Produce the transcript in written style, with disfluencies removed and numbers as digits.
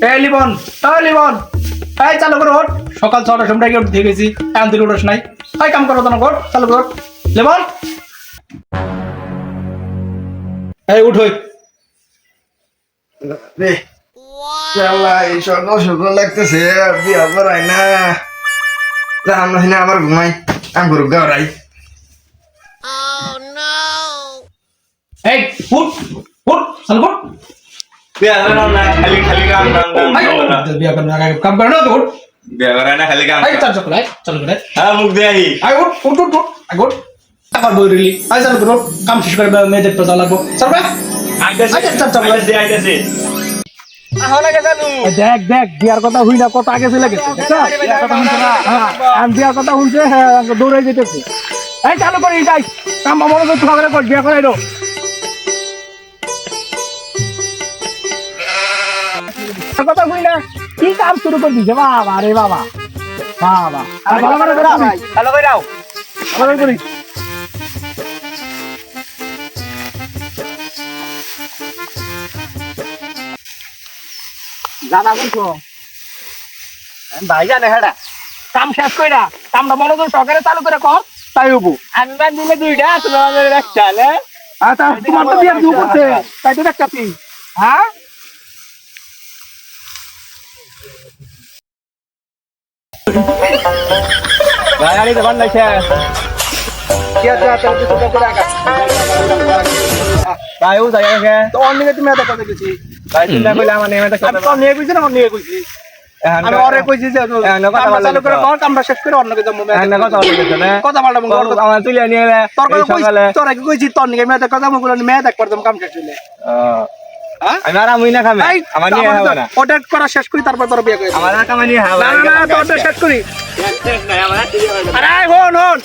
এই লিবন, এই লিবন, এই চালু করো ওঠ। সকাল 6টার সময় গিয়ে উঠে গেছি, এখন তুই উঠোস নাই। এই কাম করো তোমার, চালু করো লিবন। এই উঠোই রে শালা এই সকাল সকাল লাগতেছে বিয়া করাই না রাম না আবার ঘুমাই আম করুক গাওরাই এই উঠ উঠ চালু কর। বিয়া করে না খালি খালি কাম কাম কাম না বিয়া করো না, কাম করো না তো উঠ। বিয়া করে না খালি কাম এই চালু করে, চালু করে। হ্যাঁ মুখ দেই আই উঠ উঠ উঠ উঠ, আই উঠ। আবার বই রিলি, আই চালু করো। কাম শেষ করে মেয়েদের তো চালাবো। চালু করে। আইতাছে আইতাছে আইতাছে আহনা কে চালু দেখ দেখ বিয়ার কথা হই না, কত আগে চলে গেছে। বিয়ার কথা শুনছ না? হ্যাঁ, আমি বিয়ার কথা শুনছে, হ্যাঁ দৌড়ে যেতেছে। এই চালু করি যাই, কাম মনোযোগ সহকারে কর, বিয়া করাই দাও। কথা হই না, কি কাম শুরু করে দিছে বাবা রে বাবা বাবা। আর ভালো করে করা ভাই, ভালো করে দাও ভালো করে করি। জানা বুঝছো ভাই জানে হেডা কাম শেষ কইরা কামটা মনোযোগ সহকারে চালু করে কর, তাই হবো। আমি বাদ দিলে দুইটা তোমাদের একটা না আচ্ছা তোমার তো বিয়ার দু করছে, তাই তো দেখছি। হ্যাঁ গাড়ি তো বন্ধ আছে কি আছে আপনি কিছু করে আগা ভাই ও জায়গা কে তো অন্যকে তুমি এত কথা কইছি। ভাই চিন্তা করলে আমার নেমে তো আমি তো নিয়ে কইছি না, নিয়ে কইছি। আমি ওরে কইছি যে কামটা চালু করে কর, কামটা শেষ করে অন্যকে যাবো। কথা বললাম আমার তুলে নিয়ে তোর কথা কইছি, তোর আগে কইছি তোর নিকে মেয়ে কথা মুগুলো মেয়ে দেখ করতাম কাম শেষ হইলে। হ্যাঁ আমি আর আমি না খাবে এই, আমার নিয়ে হবে না ওটা করা শেষ করি তারপর তোর বিয়ে করে আমার আর কামানি হবে না না না তোরটা শেষ করি। আরে হন হন